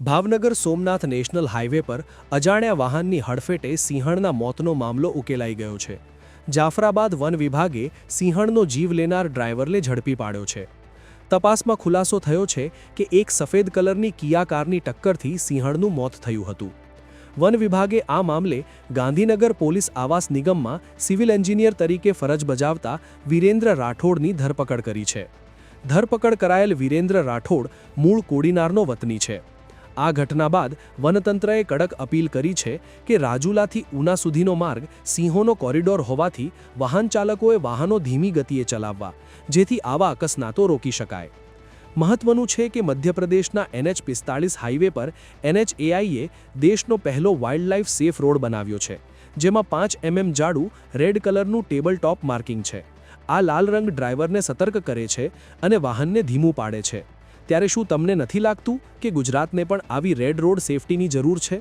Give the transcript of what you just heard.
Bhavnagar Somnath national highway પર અજાણ્યા વાહનની હડફેટે સિંહણના મોતનો મામલો ઉકેલાઈ ગયો છે. જાફરાબાદ વન વિભાગે સિંહણનો જીવ લેનાર ડ્રાઈવરને ઝડપી પાડ્યો છે. તપાસમાં ખુલાસો થયો છે કે એક સફેદ કલરની કિયા કારની ટક્કરથી સિંહણનું મોત થયું હતું. વન વિભાગે આ મામલે ગાંધીનગર પોલીસ આવાસ નિગમમાં સિવિલ એન્જિનિયર તરીકે ફરજ બજાવતા વિરેન્દ્ર રાઠોડની ધરપકડ કરી છે. ધરપકડ કરાયેલ વિરેન્દ્ર રાઠોડ મૂળ કોડીનારનો વતની છે. આ ઘટના બાદ વનતંત્રએ કડક અપીલ કરી છે કે રાજુલાથી ઉના સુધીનો માર્ગ સિંહોનો કોરિડોર હોવાથી વાહન ચાલકોએ વાહનો ધીમી ગતિએ ચલાવવા, જેથી આવા અકસ્માતો રોકી શકાય. મહત્વનું છે કે મધ્યપ્રદેશના NH45 હાઈવે પર NHAIએ દેશનો પહેલો વાઇલ્ડલાઇફ સેફ રોડ બનાવ્યો છે, જેમાં 5 mm જાડું રેડ કલરનું ટેબલ ટોપ માર્કિંગ છે. આ લાલ રંગ ડ્રાઈવરને સતર્ક કરે છે અને વાહનને ધીમું પાડે છે. ત્યારે શું તમને નથી લાગતું કે ગુજરાતને પણ આવી રેડ રોડ સેફટીની જરૂર છે?